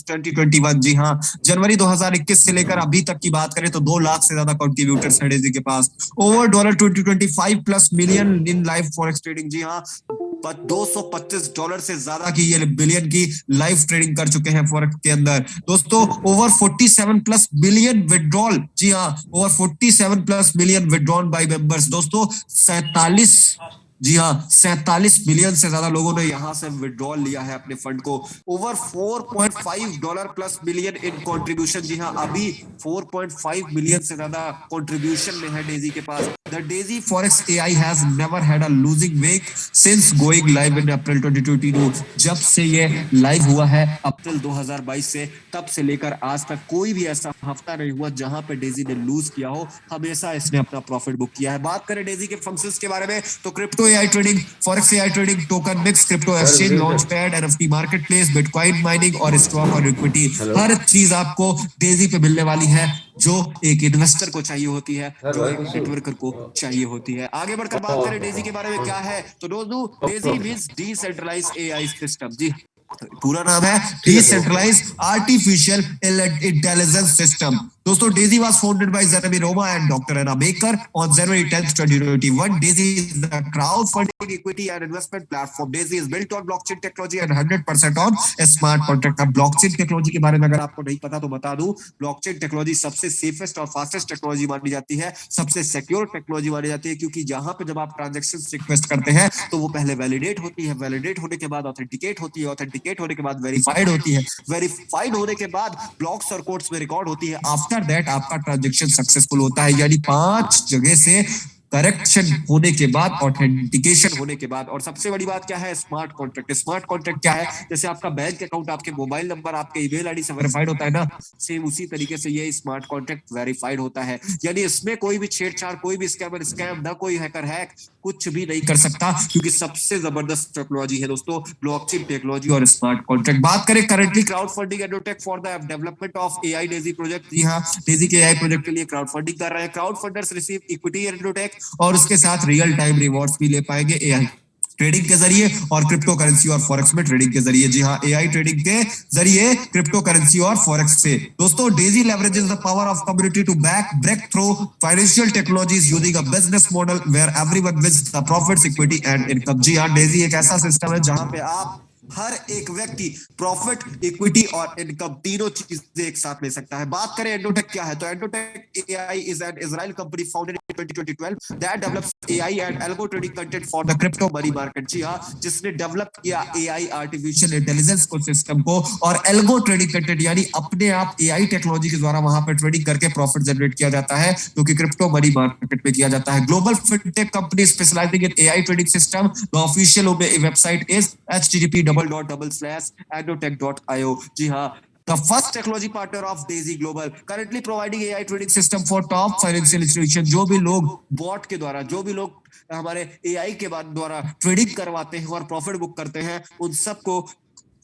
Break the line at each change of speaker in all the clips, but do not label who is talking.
2021। जी हाँ, जनवरी 2021 से लेकर अभी तक की बात करें तो 2 लाख से ज्यादा कंट्रीब्यूटर्स है डेजी के पास। Over $2025 plus million in live forex trading. जी हाँ, $225 से ज्यादा की ये बिलियन की लाइव ट्रेडिंग कर चुके हैं फॉरेक्स के अंदर। दोस्तों ओवर 47 प्लस बिलियन विड्रॉल। जी हाँ, over 47 plus billion withdrawn bye members. दोस्तों 47, जी हाँ, 47 बिलियन से ज्यादा लोगों ने यहां से विड्रॉल लिया है अपने फंड को। Over $4.5 plus billion in contribution. जी हाँ, अभी 4.5 बिलियन से ज्यादा कंट्रीब्यूशन में है डेजी के पास। The Daisy forex AI has never had a losing week since going live in April 2022। जब से ये लाइव हुआ है अप्रैल 2022 से, तब से लेकर आज तक कोई भी ऐसा हफ्ता नहीं हुआ जहां पे डेजी ने लूज किया हो। हमेशा इसने अपना प्रॉफिट बुक किया है। बात करें डेजी के फंक्शंस के बारे में तो crypto AI trading, forex AI trading, token mix, crypto exchange, launch pad, NFT market place, bitcoin mining और स्टॉक और इक्विटी,
हेलो
हर चीज आपको डेजी पे मिलने वाली है जो एक इन्वेस्टर को चाहिए होती है,
सर
जो
भाई
एक
खुशी
नेटवर्कर को चाहिए होती है। आगे बढ़कर बात करें डेजी के बारे में क्या है तो दोस्तों, Daisy means decentralized AI system. जी, पूरा नाम है
ठीक है sir okay
decentralized artificial intelligence system. दोस्तों Daisy was founded by Jeremy Roma and Dr. Anna Baker on January 10th, 2021. Daisy is the crowdfunding equity and investment platform. Daisy is built on blockchain technology and 100% on smart contract। अब blockchain technology के बारे में अगर आपको नहीं पता तो बता दूं, blockchain technology सबसे सेफेस्ट और फास्टेस्ट टेक्नोलॉजी मानी जाती है, सबसे सिक्योर टेक्नोलॉजी मानी जाती है, क्योंकि जहां पे जब आप ट्रांजेक्शन रिक्वेस्ट करते हैं तो वो पहले वैलिडेट होती है, वैलिडेट होने के बाद ऑथेंटिकेट होती है, ऑथेंटिकेट होने के बाद वेरीफाइड होती है, वेरीफाइड होने के बाद ब्लॉक्स और कोड्स में रिकॉर्ड होती है। आफ्टर दैट आपका ट्रांजेक्शन सक्सेसफुल होता है, यानी 5 जगह से करेक्शन होने के बाद, ऑथेंटिकेशन होने के बाद। और सबसे बड़ी बात क्या है, स्मार्ट कॉन्ट्रैक्ट। स्मार्ट कॉन्ट्रैक्ट क्या है, जैसे आपका बैंक अकाउंट, आपके मोबाइल नंबर, आपके ईमेल आईडी से वेरीफाइड होता है ना, सेम उसी तरीके से ये स्मार्ट कॉन्ट्रैक्ट वेरीफाइड होता है। यानी इसमें कोई भी छेड़छाड़, कोई भी स्कैमर स्कैम, ना कोई हैकर हैक कुछ भी नहीं कर सकता, क्योंकि सबसे जबरदस्त टेक्नोलॉजी है दोस्तों ब्लॉकचेन टेक्नोलॉजी और स्मार्ट कॉन्ट्रैक्ट। बात करें करंटली क्राउड फंडिंग एडोटेक for the development of AI Daisy project. जी हाँ, डेजी के एआई प्रोजेक्ट के लिए क्राउड फंडिंग कर रहे हैं। क्राउड फंडर्स रिसीव इक्विटी एडोटेक और उसके साथ रियल टाइम रिवॉर्ड्स भी ले पाएंगे एआई ट्रेडिंग के जरिए और क्रिप्टो करेंसी और फॉरेक्स में ट्रेडिंग के जरिए। जी हाँ, एआई ट्रेडिंग के जरिए क्रिप्टो करेंसी और फॉरेक्स से। दोस्तों Daisy leverages the power of community to break through financial technologies using a business model where everyone wins the profits, equity and income. जी हाँ, डेजी एक ऐसा सिस्टम है जहां पे आप हर एक व्यक्ति प्रॉफिट, इक्विटी और इनकम तीनों चीजें एक साथ ले सकता है। बात करें एंडोटेक क्या है तो Endotech AI is an Israel company founded in 2012 that develops AI and algo trading content for the crypto money market. जी हाँ, जिसने डेवलप किया एआई आर्टिफिशियल इंटेलिजेंस को सिस्टम को और एल्गो ट्रेडिंग कंटेंट, यानी अपने आप एआई टेक्नोलॉजी के द्वारा वहां पर ट्रेडिंग करके प्रॉफिट जनरेट किया जाता है, जो कि क्रिप्टो मनी मार्केट में किया जाता है। Global fintech company specialising in AI trading system. The official website is http://endotech.io। जी हाँ, the first technology partner of Daisy Global, currently providing AI trading system for top financial institution। जो भी लोग bot के द्वारा, जो भी लोग हमारे एआई के द्वारा ट्रेडिंग करवाते हैं और प्रॉफिट बुक करते हैं, उन सबको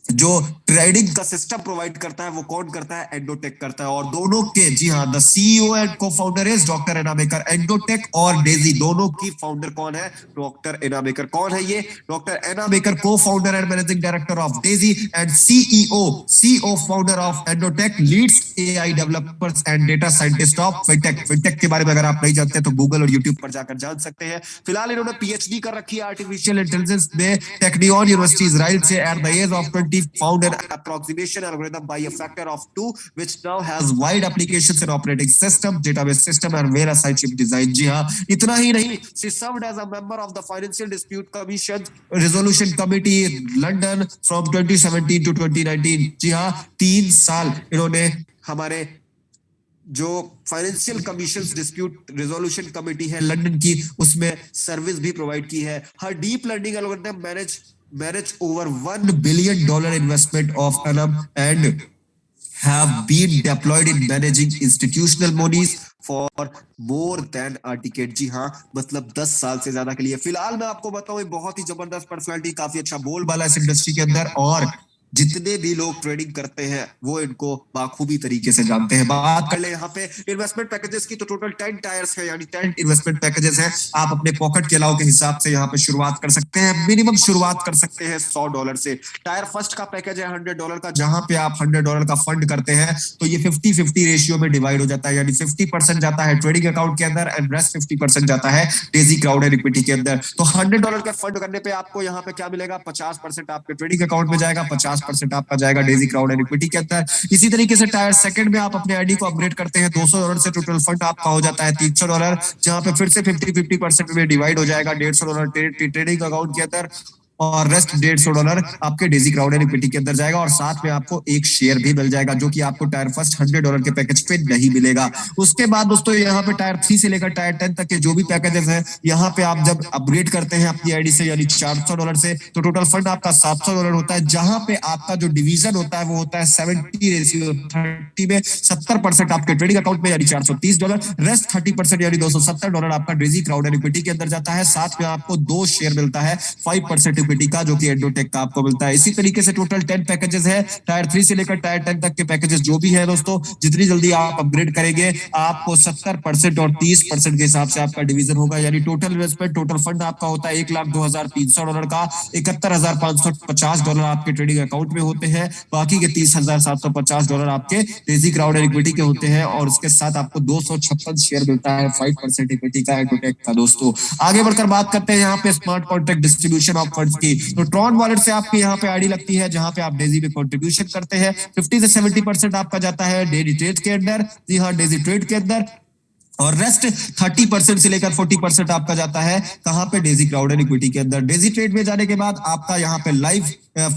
जो ट्रेडिंग का सिस्टम प्रोवाइड करता है वो कौन करता है, एंडोटेक करता है। और दोनों के, जी हाँ, the CEO and co founder is doctor Anna Baker. Endotech और डेजी दोनों की फाउंडर कौन है, डॉक्टर एना बेकर। कौन है ये doctor Anna Baker? Co founder and managing director of Daisy and CEO founder of Endotech, leads AI developers and data scientist of fintech. Fintech के बारे में अगर आप नहीं जानते तो गूगल और यूट्यूब पर जाकर जान सकते हैं। फिलहाल इन्होंने पीएचडी कर रखी है आर्टिफिशियल इंटेलिजेंस में टेक्नियन यूनिवर्सिटी इजराइल से at the age of 20 found an approximation algorithm by a factor of 2 which now has wide applications in operating system, database system and various chip design। जी हाँ, इतना ही नहीं, she served as a member of the Financial Dispute Commission Resolution Committee London from 2017 to 2019। जी हाँ, 3 साल इन्होंने हमारे जो financial commission dispute resolution committee है London की, उसमें सर्विस भी प्रोवाइड की है। हर deep learning algorithm manage over $1 billion investment of Anam and have been deployed in managing institutional monies for more than a decade। जी हाँ, मतलब 10 साल से ज्यादा के लिए। फिलहाल मैं आपको बताऊं, बहुत ही जबरदस्त पर्सनालिटी, काफी अच्छा बोलबाला इस इंडस्ट्री के अंदर, और जितने भी लोग ट्रेडिंग करते हैं वो इनको बाखूबी तरीके से जानते हैं। बात कर ले यहाँ पे इन्वेस्टमेंट पैकेजेस की, तो टोटल 10 टायर्स है, यानी 10 इन्वेस्टमेंट पैकेजेस हैं। आप अपने पॉकेट के अलाउ के हिसाब से यहाँ पे शुरुआत कर सकते हैं। मिनिमम शुरुआत कर सकते हैं $100 से। टायर फर्स्ट का पैकेज है $100 का, जहां पे आप $100 का फंड करते हैं तो ये 50-50 रेशियो में डिवाइड हो जाता है, यानी 50% जाता है ट्रेडिंग अकाउंट के अंदर एंड रेस्ट 50% जाता है डेजी क्राउड एंड इक्विटी के अंदर। तो $100 का फंड करने पे आपको यहाँ पे क्या मिलेगा, 50% आपके ट्रेडिंग अकाउंट में जाएगा, 50% आपका जाएगा डेजी क्राउड एंड इक्विटी के अंदर। इसी तरीके से टायर सेकंड में आप अपने आईडी को अपग्रेड करते हैं, $200 से टोटल फंड आपका हो जाता है $300, जहां पे फिर से 50-50% में डिवाइड हो जाएगा, $150 ट्रेडिंग अकाउंट के अंदर और रेस्ट $150 आपके डेजी क्राउड एंड इक्विटी के अंदर जाएगा। और साथ में आपको एक शेयर भी मिल जाएगा, जो कि आपको टायर फर्स्ट $100 के पैकेज पे नहीं मिलेगा। उसके बाद दोस्तों यहाँ पे टायर 3 से लेकर टायर 10 तक के जो भी पैकेजेस हैं, यहाँ पे आप जब अपग्रेड करते हैं अपनी आईडी से, यानी $400 से, तो टोटल फंड आपका $700 होता है, जहां पे आपका जो डिवीजन होता है वो होता है 70:30 में। 70% आपके ट्रेडिंग अकाउंट में यानी $430, रेस्ट 30% यानी $270 आपका डेजी क्राउड एंड इक्विटी के अंदर जाता है। साथ में आपको 2 शेयर मिलता है 5% इक्विटी का, जो कि एंडोटेक का आपको मिलता है। इसी तरीके से टोटल 10 पैकेजेस है, टायर 3 से लेकर टायर 10 तक के पैकेजेस जो भी है दोस्तों, जितनी जल्दी आप अपग्रेड करेंगे आपको 70% और 30% के हिसाब से आपका डिवीजन होगा, यानी टोटल इन्वेस्टमेंट, टोटल फंड आपका होता है $1,02,300 का। $71,550 आपके ट्रेडिंग अकाउंट में होते हैं, बाकी के $30,750 आपके डेजी क्राउड एंड इक्विटी के होते हैं, और उसके साथ आपको 256 शेयर मिलता है 5% इक्विटी का, एंडोटेक का। दोस्तों आगे बढ़कर बात करते हैं यहाँ पे smart contract distribution of funds की। तो ट्रॉन वॉलेट से आपकी यहाँ पे आईडी लगती है, जहां पे आप डेजी में कंट्रीब्यूशन करते हैं। 50 से 70% आपका जाता है डेजी ट्रेड के अंदर, जी हाँ डेजी ट्रेड के अंदर, और रेस्ट 30% से लेकर 40% आपका जाता है कहां पे, डेजी क्राउड एंड इक्विटी के अंदर। डेजी ट्रेड में जाने के बाद आपका यहाँ पे लाइव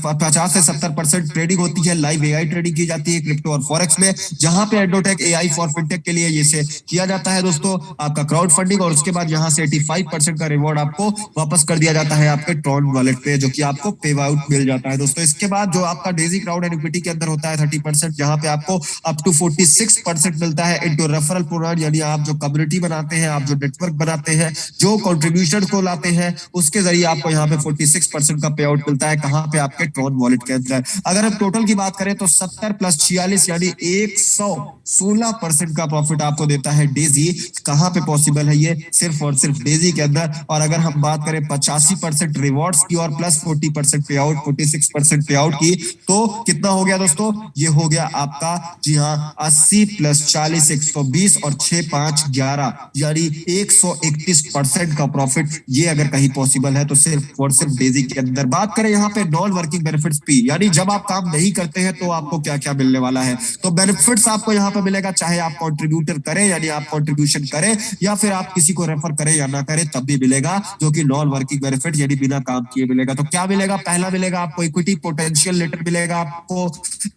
50 से 70% ट्रेडिंग होती है, लाइव एआई ट्रेडिंग की जाती है क्रिप्टो और फॉरेक्स में, जहां पे एडोटेक एआई फॉर फिनटेक के लिए ये से किया जाता है दोस्तों आपका क्राउड फंडिंग, और उसके बाद यहाँ से 85% का रिवॉर्ड आपको वापस कर दिया जाता है आपके ट्रॉन वॉलेट पे, जो कि आपको पे आउट मिल जाता है दोस्तों। इसके बाद जो आपका डेजी क्राउड एंड इक्विटी के अंदर होता है 30%, जहां पे आपको अप टू 46% मिलता है इनटू रेफरल प्रोग्राम, यानी आप जो कम्युनिटी बनाते हैं, आप जो नेटवर्क बनाते हैं, जो कंट्रीब्यूशन को लाते हैं, उसके जरिए आपको यहाँ पे 46% का पे आउट मिलता है, कहां पे, आपके ट्रॉन वॉलेट के अंदर। अगर हम टोटल की बात करें तो 70 प्लस 46 यानी 116% का प्रॉफिट आपको देता है डेजी। कहां पे पॉसिबल है ये, सिर्फ और सिर्फ डेजी के अंदर। और अगर हम बात करें 85% रिवॉर्ड्स की और प्लस 40% पे आउट, 46% पे आउट की, तो कितना हो गया दोस्तों, ये हो गया आपका, जी हाँ 80 प्लस 40 120 और 6 5 11 यानी 131% का प्रॉफिट, ये अगर कहीं पॉसिबल है तो सिर्फ और सिर्फ डेजी के अंदर। बात करें यहाँ पे नॉन वर्किंग बेनिफिट्स भी, यानी जब आप काम नहीं करते हैं तो आपको क्या क्या मिलने वाला है, तो बेनिफिट्स आपको यहाँ पे मिलेगा, चाहे आप कंट्रीब्यूटर करें यानी आप कंट्रीब्यूशन करें, या फिर आप किसी को रेफर करें या ना करें तब भी मिलेगा, जो कि नॉन वर्किंग बेनिफिट यानी बिना काम किए मिलेगा। तो क्या मिलेगा, पहला मिलेगा आपको इक्विटी पोटेंशियल लेटर मिलेगा, आपको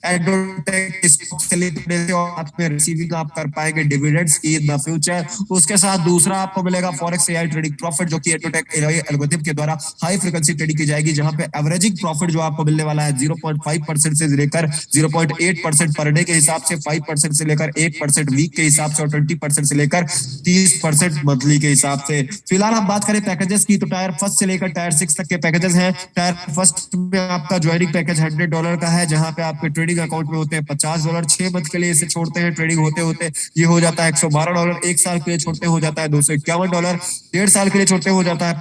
एडोटेक स्टॉक सेलिब्रेट और साथ में रिसीविंग आप कर पाएंगे डिविडेंड्स की इन द फ्यूचर। उसके साथ दूसरा आपको मिलेगा फॉरेक्स एआई ट्रेडिंग प्रॉफिट, जो कि एडोटेक एआई एल्गोरिथम के द्वारा हाई फ्रीक्वेंसी ट्रेडिंग की जाएगी, जहां पे एवरेजिंग प्रॉफिट जो आपको मिलने वाला है 0.5% से लेकर 0.8% पर डे के हिसाब से, 5% से लेकर 1% वीक के हिसाब से, और 20% से लेकर 30% मंथली के हिसाब से। फिलहाल हम बात करें पैकेजेस की, तो टायर फर्स्ट से लेकर टायर 6 तक के पैकेजेस हैं। टायर फर्स्ट में आपका ज्वाइनिंग पैकेज $100 का है, जहां पे आपके ट्रेडिंग अकाउंट में होते हैं $50, 6 मंथ के लिए इसे छोड़ते हैं, ट्रेडिंग होते होते ये हो जाता है $112, 1 साल के लिए छोड़ते हो जाता है $251, 1.5 साल के लिए छोड़ते हो जाता है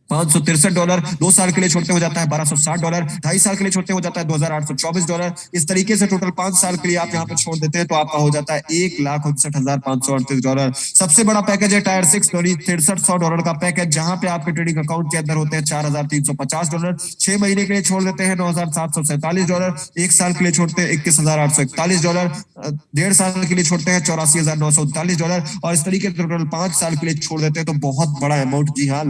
$563, 2 साल के लिए छोड़ते हो जाता है $1260, 2.5 साल के लिए छोड़ते हो जाता है $2,824। इस तरीके से टोटल 5 साल के लिए आप यहाँ पे छोड़ देते हैं तो आपका हो जाता है $1,59,538। सबसे बड़ा पैकेज है टायर 6 $6300 का पैकेज, जहां पे आपके ट्रेडिंग अकाउंट के अंदर होते हैं $4,350, 6 महीने के लिए छोड़ देते हैं $9,747, 1 साल के लिए छोड़ते हैं $21,841, 1.5 साल के लिए छोड़ते हैं $84,939, और इस तरीके से टोटल 5 साल के लिए छोड़ देते हैं तो बहुत बड़ा अमाउंट, जी हाँ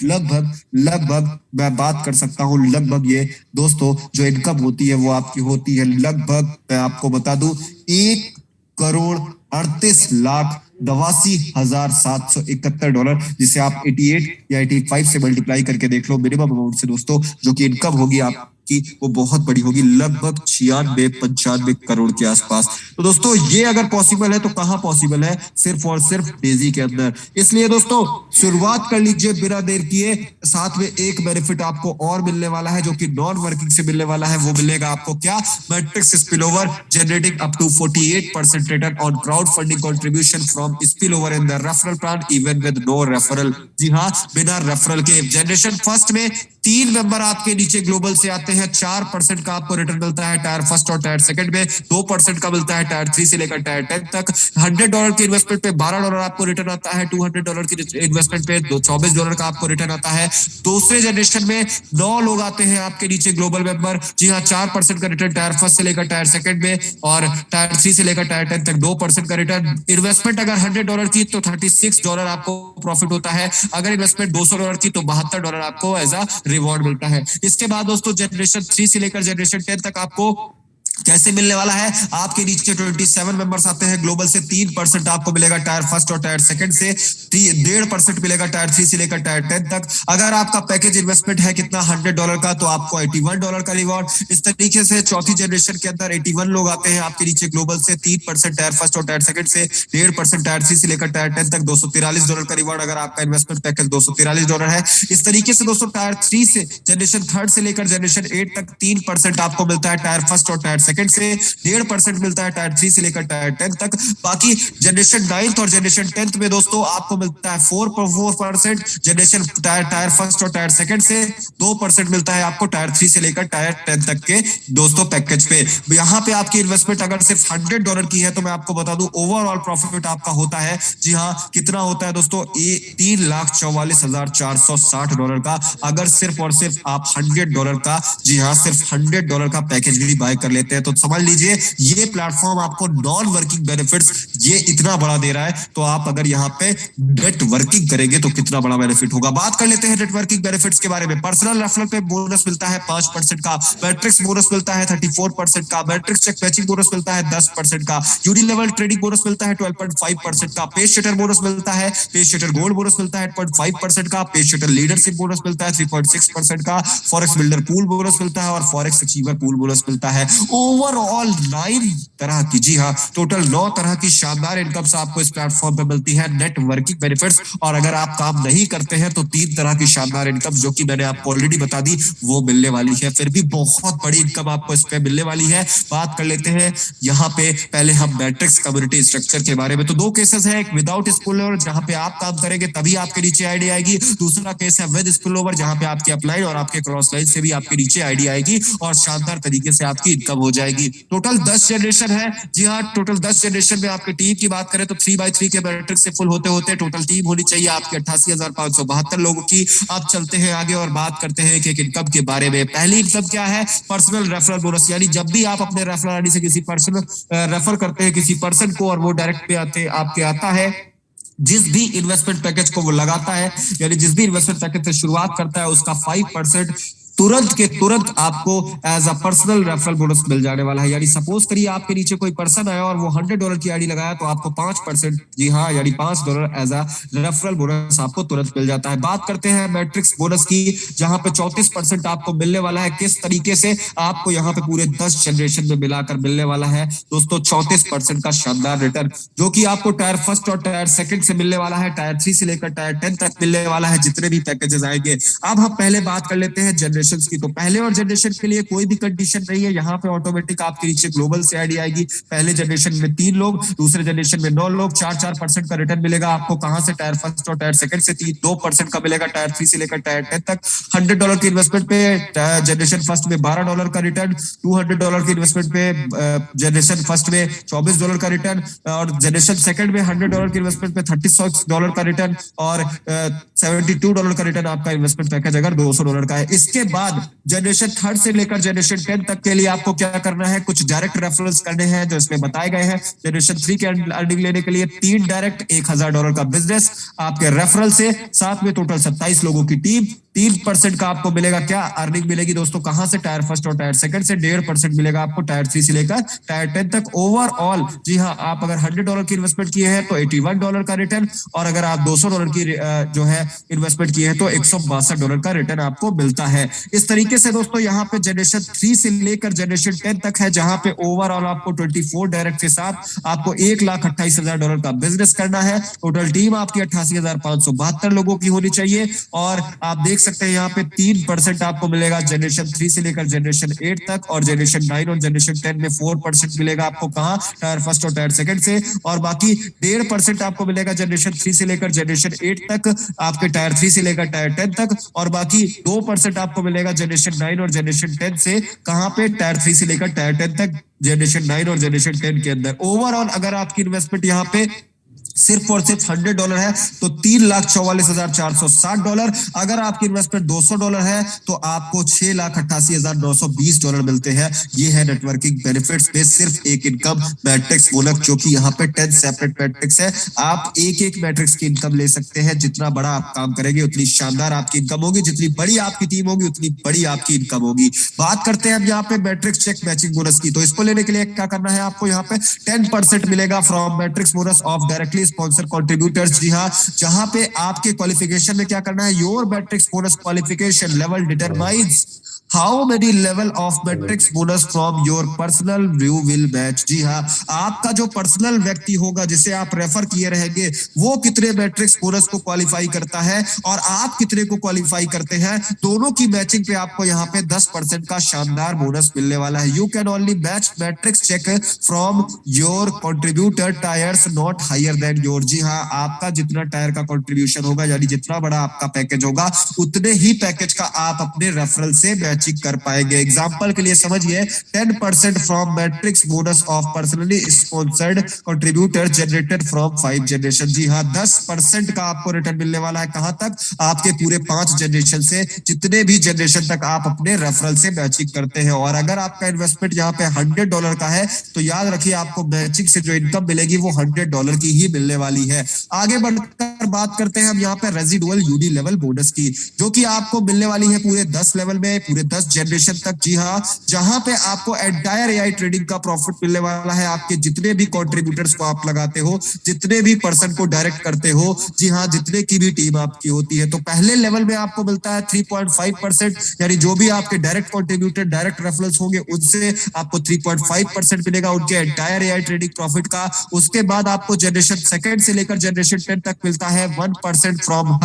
लगभग मैं बात कर सकता हूं लगभग, ये दोस्तों जो इनकम होती है वो आपकी होती है लगभग, मैं आपको बता दूं, 1,38,82,771 जिसे आप 88 या 85 से मल्टीप्लाई करके देख लो मिनिमम अमाउंट से दोस्तों, जो कि इनकम होगी आपकी वो बहुत बड़ी होगी, लगभग 96-95 करोड़ के आसपास। तो दोस्तों ये अगर पॉसिबल है तो कहाँ पॉसिबल है? सिर्फ और सिर्फ डेजी के अंदर। इसलिए दोस्तों शुरुआत कर लीजिए बिना देर किए। साथ में एक बेनिफिट आपको और मिलने वाला है जो कि नॉन वर्किंग से मिलने वाला है। वो मिलेगा आपको क्या? Matrix spillover generating up to 48% return on crowd funding contribution from spillover in the referral plan even with no referral. जी हाँ, बिना रेफरल के। जनरेशन फर्स्ट में 3 मेंबर आपके नीचे ग्लोबल से आते हैं। 4% का आपको रिटर्न मिलता है टायर फर्स्ट और टायर सेकंड में। 2% का मिलता है टायर 3 से लेकर टायर 10 तक। $100 के इन्वेस्टमेंट पे $12 आपको रिटर्न आता है। $200 की इन्वेस्टमेंट पे $24 का आपको रिटर्न आता है। दूसरे जनरेशन में 9 लोग आते हैं आपके नीचे ग्लोबल मेंबर। जी हाँ, 4% का रिटर्न टायर फर्स्ट से लेकर टायर सेकंड में, और टायर 3 से लेकर टायर 10 तक 2% का रिटर्न। इन्वेस्टमेंट अगर $100 की तो $36 आपको प्रॉफिट होता है। अगर इन्वेस्टमेंट $200 की तो $72 आपको एज अ रिवॉर्ड मिलता है। इसके बाद दोस्तों जनरेशन 3 से लेकर जनरेशन 10 तक आपको कैसे मिलने वाला है? आपके नीचे 27 मेंबर्स आते हैं ग्लोबल से। 3% आपको मिलेगा टायर फर्स्ट और टायर सेकंड से। 1.5% मिलेगा टायर 3 से लेकर टायर 10 तक। अगर आपका पैकेज इन्वेस्टमेंट है कितना $100 का, तो आपको $81 का रिवॉर्ड। इस तरीके से चौथी जनरेशन के अंदर 81 लोग आते हैं आपके नीचे ग्लोबल से। 3% टायर फर्स्ट और टायर सेकंड से। 1.5% टायर 3 से लेकर टायर 10 तक $243 का रिवॉर्ड अगर आपका इन्वेस्टमेंट पैकेज $243 है। इस तरीके से दोस्तों टायर 3 से जनरेशन थर्ड से लेकर जनरेशन 8 तक 3% आपको मिलता है टायर फर्स्ट और टायर सेकंड से। 1.5% मिलता है टायर 3 से लेकर टायर 10 तक। बाकी जनरेशन 9th और जनरेशन 10th में दोस्तों आपको मिलता है 4% जनरेशन टायर फर्स्ट और टायर सेकंड से। 2% मिलता है आपको टायर 3 से लेकर टायर 10 तक के दोस्तों पैकेज पे। यहाँ पे आपकी इन्वेस्टमेंट अगर सिर्फ $100 की है तो मैं आपको बता दूं ओवरऑल प्रॉफिट आपका होता है। जी हाँ, कितना होता है दोस्तों? $3,44,460 का, अगर सिर्फ और सिर्फ आप $100 का, जी हाँ, सिर्फ $100 का पैकेज भी बाय कर लेते हैं। तो समझ लीजिए ये प्लेटफॉर्म आपको नॉन वर्किंग बेनिफिट्स ये इतना बड़ा दे रहा है। तो आप अगर यहाँ पे नेटवर्किंग करेंगे तो कितना बड़ा बेनिफिट होगा। बात कर लेते हैं नेटवर्किंग बेनिफिट्स के बारे में। पर्सनल रेफरल पे बोनस मिलता है 5% का। मैट्रिक्स बोनस मिलता है 34% का। मैट्रिक्स चेक मैचिंग बोनस मिलता है 10% का। यूडी लेवल ट्रेडिंग बोनस मिलता है 12.5% का। पेज शटर बोनस मिलता है, पेज शटर गोल्ड बोनस मिलता है 8.5% का। पेज शटर लीडरशिप बोनस मिलता है 3.6% का। फॉरेक्स बिल्डर पूल बोनस मिलता है और फॉरेक्स अचीवर पूल बोनस मिलता है। ओवरऑल 9 तरह की, जी हाँ, टोटल 9 तरह की शानदार इनकम्स आपको इस प्लेटफॉर्म पे मिलती है, नेटवर्किंग बेनिफिट्स। और अगर आप काम नहीं करते हैं तो 3 तरह की शानदार इनकम जो कि मैंने आपको ऑलरेडी बता दी वो मिलने वाली है। फिर भी बहुत बड़ी इनकम आपको इस पे मिलने वाली है। बात कर लेते हैं यहाँ पे पहले हम मैट्रिक्स कम्युनिटी स्ट्रक्चर के बारे में। तो 2 केसेस है, एक विदाउट स्पिलओवर जहां पे आप काम करेंगे तभी आपके नीचे आईडी आएगी। दूसरा केस है विद स्पिलओवर जहां पे आपके अपलाइन और आपके क्रॉस लाइन से भी आपके नीचे आईडी आएगी और शानदार तरीके से आपकी इनकम हो जाएगी। टोटल 10 जनरेशन है। जी हाँ, टोटल 10 जनरेशन में आपके टीम की बात करें तो 3x3 के मैट्रिक्स से फुल होते होते टोटल टीम होनी चाहिए आपकी 88,572 लोगों की। अब चलते हैं आगे और बात करते हैं कि इनकम के बारे में। पहली इनकम क्या है? पर्सनल रेफरल बोनस, यानी जब भी आप अपने रेफरल आईडी से किसी पर्सन रेफर करते हैं किसी पर्सन को और वो डायरेक्ट पे आते आपके आता है, जिस भी इन्वेस्टमेंट पैकेज को वो लगाता है, यानी जिस भी इन्वेस्टमेंट पैकेज से शुरुआत करता है उसका 5% तुरंत के तुरंत आपको as a personal referral bonus मिल जाने वाला है। यानी सपोज करिए आपके नीचे कोई पर्सन आया और वो $100 की आईडी लगाया तो आपको 5%, जी हाँ, यानी $5 एज अ रेफरल बोनस आपको तुरंत मिल जाता है। बात करते हैं मैट्रिक्स बोनस की, जहां पे 34% आपको मिलने वाला है। किस तरीके से? आपको यहाँ पे पूरे 10 जनरेशन में मिलाकर मिलने वाला है दोस्तों 34% का शानदार रिटर्न, जो कि आपको टायर फर्स्ट और टायर सेकंड से मिलने वाला है, टायर 3 से लेकर टायर 10 तक मिलने वाला है, जितने भी पैकेजेस आएंगे। अब हम पहले बात कर लेते हैं जनरेशन की। तो पहले और जनरेशन के लिए कोई भी कंडीशन नहीं है, यहाँ पे ऑटोमेटिक आपके नीचे ग्लोबल से आईडी आएगी। पहले जनरेशन में 3 लोग, दूसरे जनरेशन में 9 लोग। 4% का रिटर्न मिलेगा आपको। कहां से? टायर फर्स्ट और टायर सेकंड से। 2% का मिलेगा टायर 3 से लेकर टायर 10 तक। $100 की इन्वेस्टमेंट पे जनरेशन फर्स्ट में $12 का रिटर्न। $200 की इन्वेस्टमेंट पे जनरेशन फर्स्ट में $24 का रिटर्न, और जनरेशन सेकंड में $100 की इन्वेस्टमेंट पे $36 का रिटर्न, और $72 का रिटर्न आपका इन्वेस्टमेंट पैकेज अगर $200 का है। इसके बाद जनरेशन थर्ड से लेकर जनरेशन 10 तक के लिए आपको क्या करना है? कुछ डायरेक्ट रेफरल्स करने हैं जो इसमें बताए गए हैं। जनरेशन 3 के अर्निंग लेने के लिए 3 डायरेक्ट $1,000 का बिजनेस आपके रेफरल से, साथ में टोटल 27 लोगों की टीम। 3% का आपको मिलेगा क्या अर्निंग मिलेगी दोस्तों? कहां से? टायर फर्स्ट और टायर सेकंड से। 1.5% मिलेगा आपको टायर 3 से लेकर टायर 10 तक। ओवरऑल, जी हाँ, आप अगर $100 की इन्वेस्टमेंट किए हैं तो $81 का रिटर्न, और अगर आप $200 की जो है इन्वेस्टमेंट किए हैं तो $162 का रिटर्न आपको मिलता है। इस तरीके से दोस्तों यहाँ पे जनरेशन 3 से लेकर जनरेशन 10 तक है, जहां पे ओवरऑल आपको 24 डायरेक्ट के साथ आपको $1,28,000 का बिजनेस करना है। टोटल टीम आपकी 88,572 लोगों की होनी चाहिए। और आप देख सकते हैं यहाँ पे 3% आपको मिलेगा जनरेशन 3 से लेकर जनरेशन 8 तक, और जनरेशन 9 और जनरेशन 10 में 4% मिलेगा आपको कहाँ, टायर फर्स्ट और टायर सेकंड से। और बाकी 1.5% आपको मिलेगा जनरेशन 3 से लेकर जनरेशन 8 तक, आपके टायर 3 से लेकर टायर 10 तक। और बाकी 2% आपको मिलेगा जनरेशन 9 और जनरेशन 10 से, कहां पे, टायर 3 से लेकर टायर 10 तक, जनरेशन 9 और जनरेशन 10 के अंदर। ओवरऑल अगर आपकी इन्वेस्टमेंट यहाँ पे सिर्फ और सिर्फ $100 है तो $3,44,460। अगर आपकी इन्वेस्टमेंट $200 है तो आपको $6,88,920 मिलते हैं। ये है नेटवर्किंग बेनिफिट्स में सिर्फ एक इनकम मैट्रिक्स बोनस, जो कि यहाँ पे 10 सेपरेट मैट्रिक्स है। आप एक एक मैट्रिक्स की इनकम ले सकते हैं। जितना बड़ा आप काम करेंगे उतनी शानदार आपकी इनकम होगी, जितनी बड़ी आपकी टीम होगी उतनी बड़ी आपकी इनकम होगी। बात करते हैं हम यहाँ पे मैट्रिक्स चेक मैचिंग बोनस की। तो इसको लेने के लिए क्या करना है आपको, यहाँ पे 10% मिलेगा from matrix bonus of directly sponsor contributors. जी हाँ, जहां पे आपके क्वालिफिकेशन में क्या करना है, your matrix bonus qualification level determines how many level of matrix bonus from your personal view will match. जी हाँ, आपका जो पर्सनल व्यक्ति होगा जिसे आप रेफर किए रहेंगे वो कितने मैट्रिक्स बोनस को क्वालिफाई करता है और आप कितने को क्वालिफाई करते हैं, दोनों की मैचिंग पे आपको यहाँ पे 10% का शानदार बोनस मिलने वाला है। You can only match matrix check from your contributor tiers not higher than your. जी हाँ, आपका जितना टायर का कंट्रीब्यूशन होगा, यानी जितना बड़ा आपका पैकेज होगा, उतने ही पैकेज का आप अपने रेफरल से मैचिंग कर पाएंगे। एग्जांपल के लिए समझिए, 10% from matrix bonus of personally sponsored contributor generated from 5 generation. जी हाँ, 10% का आपको रिटर्न मिलने वाला है। कहां तक, आपके पूरे 5 जनरेशन से, जितने भी जनरेशन तक आप अपने रेफरल से मैचिंग करते हैं। और अगर आपका इन्वेस्टमेंट यहाँ पे $100 का है तो याद रखिए आपको मैचिंग से जो इनकम मिलेगी वो $100 की ही मिलने वाली है। आगे बढ़कर बात करते हैं हम यहाँ पे रेजिडुअल यूडी लेवल बोनस की, जो कि आपको मिलने वाली है पूरे 10 लेवल में, पूरे 10 जनरेशन तक। जी हाँ, जहां पे आपको एंटायर एआई ट्रेडिंग का प्रॉफिट मिलने वाला है। आपके जितने भी कंट्रीब्यूटर्स को आप लगाते हो, जितने भी पर्सन को डायरेक्ट करते हो, जी हाँ, जितने की भी टीम आपकी होती है, तो पहले लेवल में आपको मिलता है 3.5%, यानी जो भी आपके डायरेक्ट कंट्रीब्यूटर डायरेक्ट रेफरल्स होंगे उनसे आपको 3.5% मिलेगा उनके एंटायर एआई ट्रेडिंग प्रॉफिट का। उसके बाद आपको जनरेशन सेकंड से लेकर जनरेशन 10 तक मिलता है 1% फ्रॉम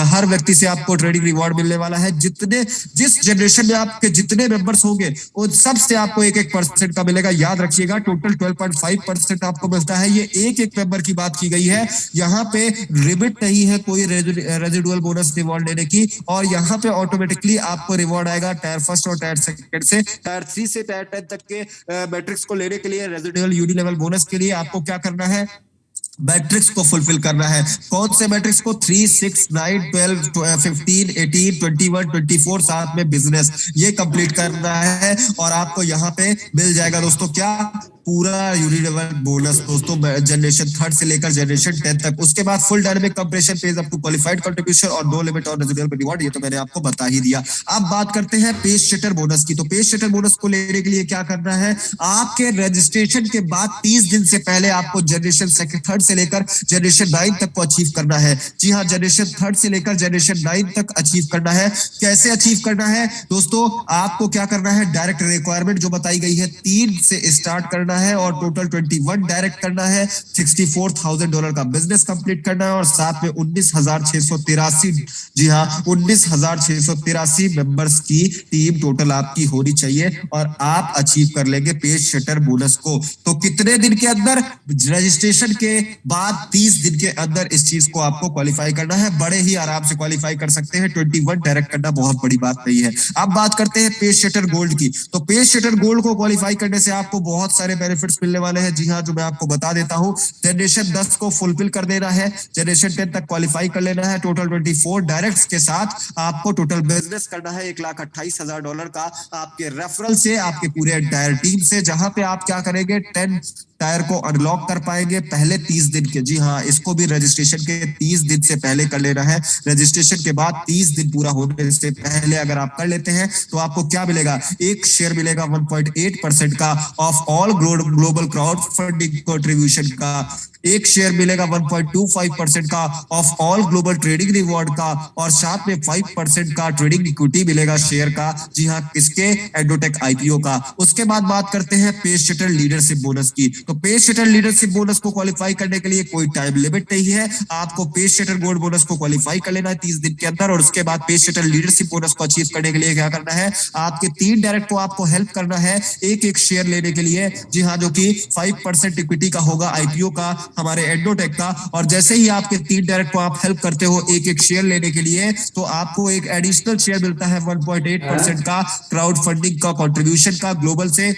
हर व्यक्ति से आपको ट्रेडिंग रिवॉर्ड मिलने वाला है। जिस जनरेशन में आपके जितने मेंबर्स होंगे उन सब से आपको 1% का मिलेगा। याद रखिएगा, टोटल 12.5% आपको मिलता है। ये एक मेंबर की बात की गई है, यहाँ पे लिमिट नहीं है कोई रेजिडुअल बोनस रिवॉर्ड लेने की। और यहाँ पे ऑटोमेटिकली आपको रिवॉर्ड आएगा टायर फर्स्ट और टायर सेकंड से। टायर 3 से टायर 10 तक के मैट्रिक्स को लेने के लिए, रेजिडुअल यूडी लेवल बोनस के लिए आपको क्या करना है, मैट्रिक्स को फुलफिल करना है। कौन से मैट्रिक्स को, 3, 6, 9, 12, 15, 18, 21, 24, साथ में बिजनेस, ये कंप्लीट करना है। और आपको यहाँ पे मिल जाएगा दोस्तों क्या, पूरा यूडी लेवल बोनस दोस्तों, जनरेशन 3 से लेकर जनरेशन 10 तक। उसके बाद full dynamic compression pays up to qualified contribution और no limit on residual reward, ये तो मैंने आपको बता ही दिया। अब बात करते हैं पेज शटर बोनस की। तो पेज शटर बोनस को लेने के लिए क्या करना है, आपके रजिस्ट्रेशन के बाद 30 दिन से पहले आपको जनरेशन 3 से लेकर जनरेशन 9 तक को अचीव करना है। जी हाँ, जनरेशन 3 से लेकर जनरेशन 9 तक अचीव करना है। कैसे अचीव करना है दोस्तों, आपको क्या करना है, डायरेक्ट रिक्वायरमेंट जो बताई गई है 3 से स्टार्ट करना है और टोटल 21 डायरेक्ट करना है। $64,000 का बिजनेस कंप्लीट करना है और साथ में 19,683, जी हाँ, 19,683 मेंबर्स की टीम टोटल आपकी होनी चाहिए और आप अचीव कर लेंगे पेज शटर बोनस को। तो कितने दिन के अंदर, रजिस्ट्रेशन के बाद 30 दिन के अंदर इस चीज को आपको क्वालिफाई करना है। बड़े ही आराम से क्वालिफाई कर सकते हैं, 21 डायरेक्ट करना बहुत बड़ी बात नहीं है। अब बात करते हैं पेज शटर गोल्ड की। तो पेज शटर गोल्ड को क्वालिफाई करने से आपको बहुत सारे बेनिफिट्स मिलने वाले हैं। जी हाँ, जो मैं आपको बता देता हूं, जनरेशन 10 को फुलफिल कर देना है, जनरेशन 10 तक क्वालिफाई कर लेना है, टोटल 24 डायरेक्ट के साथ आपको टोटल बिजनेस करना है $1,28,000 का आपके रेफरल से, आपके पूरे एंटायर टीम से, जहां पे आप क्या करेंगे, 10 टायर को अनलॉक कर पाएंगे पहले 30 दिन के। जी हाँ, इसको भी रजिस्ट्रेशन के 30 दिन से पहले कर लेना है। रजिस्ट्रेशन के बाद 30 दिन पूरा होने से पहले अगर आप कर लेते हैं तो आपको क्या मिलेगा, एक शेयर मिलेगा 1.8% का of all global crowd funding contribution का। एक शेयर मिलेगा 1.25% का of all global trading reward का, और साथ में 5% का ट्रेडिंग इक्विटी मिलेगा शेयर का। जी हाँ, किसके? एडोटेक आईपीओ का। उसके बाद बात करते हैं पेस सेटर लीडरशिप बोनस की। तो पेस सेटर लीडरशिप बोनस को क्वालिफाई करने के लिए कोई टाइम लिमिट नहीं है, आपको पेस सेटर गोल्ड बोनस को क्वालिफाई कर लेना है 30 दिन के अंदर। और उसके बाद पेस सेटर लीडरशिप बोनस को अचीव करने के लिए क्या करना है? आपके 3 डायरेक्ट को आपको हेल्प करना है एक एक शेयर लेने के लिए। जी हाँ, जो कि 5% इक्विटी का होगा आईपीओ का, हमारे एडोटेक का। और जैसे ही आपके 3 डायरेक्ट को आप हेल्प करते हो एक एक शेयर लेने के लिए, तो आपको एक एडिशनल शेयर मिलता है 1.8% का क्राउड फंडिंग का कंट्रीब्यूशन का ग्लोबल से।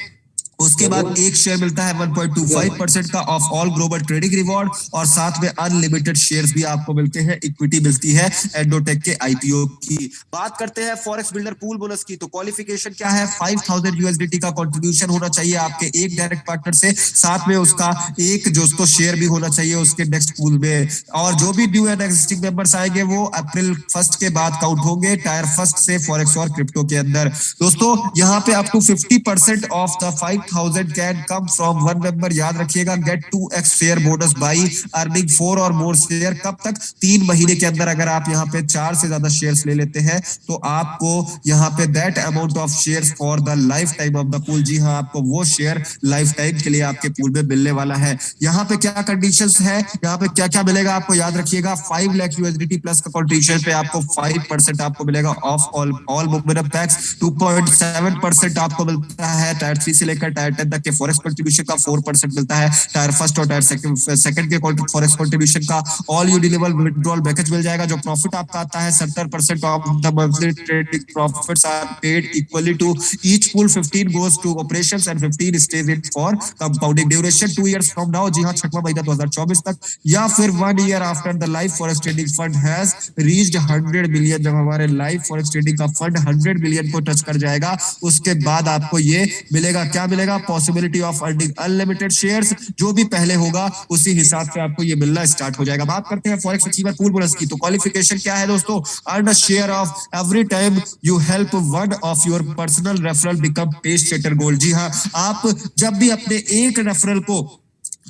उसके बाद एक शेयर मिलता है 1.25% का of all global trading reward, और साथ में अनलिमिटेड शेयर्स भी आपको मिलते हैं, इक्विटी मिलती है एडोटेक के आईपीओ की। बात करते हैं फॉरेक्स बिल्डर पूल बोनस की। तो क्वालिफिकेशन क्या है? 5000 यूएसडीटी का कंट्रीब्यूशन होना चाहिए आपके एक डायरेक्ट पार्टनर से, साथ में उसका एक जो शेयर भी होना चाहिए उसके नेक्स्ट पूल में। और जो भी न्यू एंड एक्जिस्टिंग मेंबर्स आएंगे वो अप्रैल 1 के बाद काउंट होंगे टायर 1 से फॉरेक्स और क्रिप्टो के अंदर। दोस्तों यहाँ पे up to 50% of the 5000 can come from one member. याद रखिएगा, get 2x share bonus by earning 4 और मोर शेयर। कब तक? 3 महीने के अंदर। अगर आप यहाँ पे 4 से ज्यादा शेयर्स ले लेते हैं तो आपको यहाँ पे that amount of shares for the lifetime of the pool. जी हाँ, आपको वो शेयर लाइफ टाइम के लिए आपके पूल में मिलने वाला है। यहाँ पे क्या कंडीशंस है, यहाँ पे क्या क्या मिलेगा आपको? याद रखिएगा, 5 लाख यूएसडीटी प्लस का कंट्रीब्यूशन पे आपको 5% आपको मिलेगा ऑफ ऑल मोमेंटम टैक्स। 2.7% आपको मिलता है टायर 3 से लेकर टायर 10 तक के फॉरेक्स कंट्रीब्यूशन का। 4% मिलता है टायर फर्स्ट और टायर सेकंड के फॉरेक्स कंट्रीब्यूशन का। All you deliver withdrawal package मिल जाएगा। जो प्रॉफिट आपका आता है 70% of the monthly trading profits are paid equally to each pool. 15 goes to operations and 15 stays in for compounding duration 2 years from now। जी हाँ, 6वां महीना 2024 तक, या फिर 1 year after the life forex trading fund has reached 100 billion. जब हमारे life forex trading का fund 100 billion को touch कर जाएगा उसके बाद आपको ये मिलेगा। क्या मिलेगा? Possibility of earning unlimited shares. जो भी पहले होगा उसी हिसाब से आपको ये मिलना स्टार्ट हो जाएगा। बात करते हैं फॉरेक्स अचीवर पूल बोनस की। तो क्वालिफिकेशन क्या है दोस्तों? Earn a share of every time you help one of your personal referral become pace setter gold. जी हाँ, आप जब भी अपने एक रेफरल को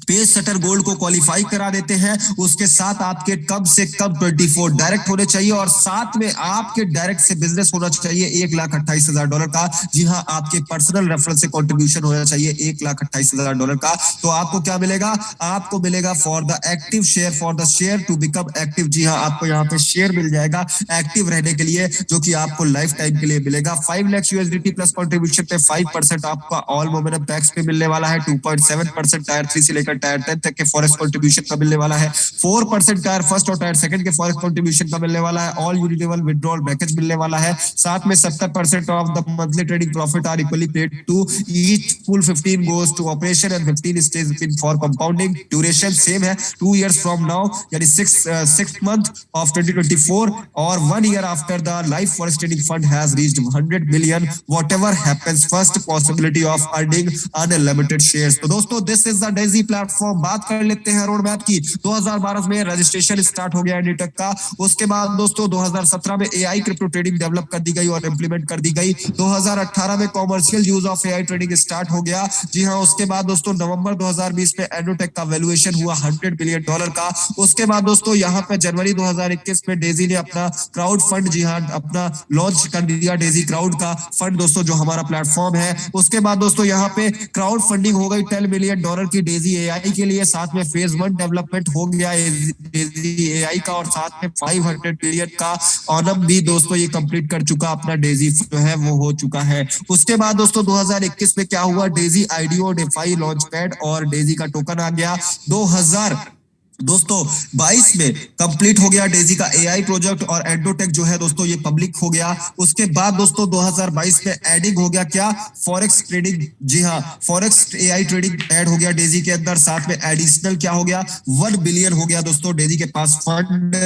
पेस सेटर गोल्ड को क्वालिफाई करा देते हैं, उसके साथ आपके कम से कम 24 डायरेक्ट होने चाहिए, और साथ में आपके डायरेक्ट से बिजनेस होना चाहिए $1,28,000 का। जी हाँ, आपके पर्सनल रेफरल से कंट्रीब्यूशन होना चाहिए $1,28,000 का। तो आपको क्या मिलेगा? आपको मिलेगा for the active share, for the share to become active. जी हाँ, आपको यहाँ पे शेयर मिल जाएगा एक्टिव रहने के लिए, जो कि आपको लाइफ टाइम के लिए मिलेगा। 5 लाख यूएसडीटी प्लस कंट्रीब्यूशन पे 5% आपका ऑल मोमेंटम टैक्स पे मिलने वाला है। 2.7% टायर 3 से लेकर टायर 10 तक के फॉरेक्स कंट्रीब्यूशन का मिलने वाला है। 4% टायर फर्स्ट और टायर सेकंड के फॉरेक्स कंट्रीब्यूशन का मिलने वाला है। ऑल यूनिलेवल विड्रॉल पैकेज मिलने वाला है। साथ में 70% of the monthly trading profit are equally paid to each pool. 15 goes to operation and 15 stays in for compounding duration same है 2 years from now, यानी 6th month of 2024, और 1 year after the life forest trading fund has reached 100 million, whatever happens first possibility of earning unlimited shares। तो दोस्तों, this is the Daisy platform. बात कर लेते हैं road map की। 2012 में रजिस्ट्रेशन स्टार्ट हो गया एडिटेक का। उसके बाद दोस्तों 2017 में एआई क्रिप्टो ट्रेडिंग डेवलप कर दी गई और इंप्लीमेंट कर दी गई। 2018 में commercial use of AI trading start हो गया। जी हाँ, उसके बाद दोस्तों नवंबर 2020 में एडोटेक का वैल्यूएशन हुआ $100 बिलियन का। उसके बाद दोस्तों यहाँ पे जनवरी 2021 में डेजी ने अपना क्राउड फंड, जी हाँ, अपना लॉन्च कर दिया, डेजी क्राउड का फंड दोस्तों, जो हमारा प्लेटफॉर्म है। उसके बाद दोस्तों यहाँ पे क्राउड फंडिंग हो गई $10 मिलियन की डेजी एआई के लिए। साथ में फेज 1 डेवलपमेंट हो गया डेजी एआई का, और साथ में 500 बिलियन का ऑनम भी दोस्तों ये कंप्लीट कर चुका, अपना डेजी जो है वो हो चुका है। उसके बाद दोस्तों 2021 में क्या हुआ? Daisy IDO defy launch pad और डेजी का टोकन आ गया। 2022 में कंप्लीट हो गया डेजी का एआई प्रोजेक्ट, और एडोटेक जो है दोस्तों ये पब्लिक हो गया। उसके बाद दोस्तों 2022 में एडिंग हो गया क्या? Forex trading. जी हाँ, फॉरेक्स एआई ट्रेडिंग ऐड हो गया डेजी के अंदर। साथ में एडिशनल क्या हो गया? 1 बिलियन हो गया दोस्तों डेजी के पास फंड,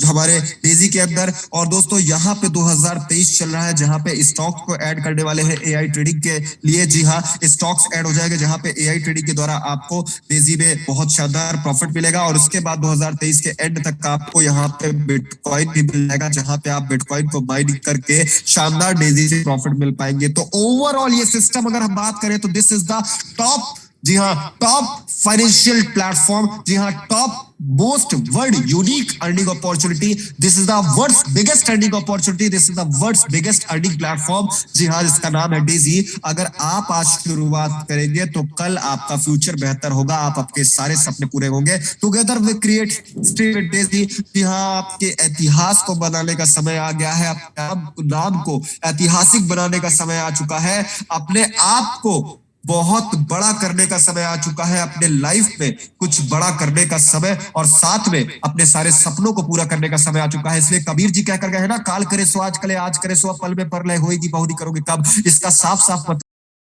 जो हमारे डेजी के अंदर। और दोस्तों यहाँ पे 2023 चल रहा है, जहां पे स्टॉक्स को ऐड करने वाले हैं एआई ट्रेडिंग के लिए। जी हाँ, स्टॉक्स ऐड हो जाएगा, जहां पे एआई ट्रेडिंग के द्वारा आपको डेजी में बहुत शानदार प्रॉफिट मिलेगा। और उसके बाद 2023 के एंड तक आपको यहाँ पे बिटकॉइन भी मिल जाएगा, जहां पे आप बिटकॉइन को माइनिंग करके शानदार डेजी से प्रॉफिट मिल पाएंगे। तो ओवरऑल ये सिस्टम अगर हम बात करें तो दिस इज द टॉप जी हाँ, टॉप फाइनेंशियल प्लेटफॉर्म, जी हाँ, top most world unique earning opportunity, this is the world's biggest earning opportunity, this is the world's biggest earning platform. जी हाँ, इसका नाम है डेजी। अगर आप आज शुरुआत करेंगे तो कल आपका फ्यूचर बेहतर होगा, आप आपके सारे सपने पूरे होंगे। Together we create Daisy. जी हाँ, आपके इतिहास को बनाने का समय आ गया है, अपने नाम को ऐतिहासिक बनाने का समय आ चुका है, अपने आप को बहुत बड़ा करने का समय आ चुका है, अपने लाइफ में कुछ बड़ा करने का समय, और साथ में अपने सारे सपनों को पूरा करने का समय आ चुका है। इसलिए कबीर जी कहकर गए हैं ना, काल करे सो आज करे, आज करे सो पल में परलय होएगी, बहुरी करोगे कब। इसका साफ साफ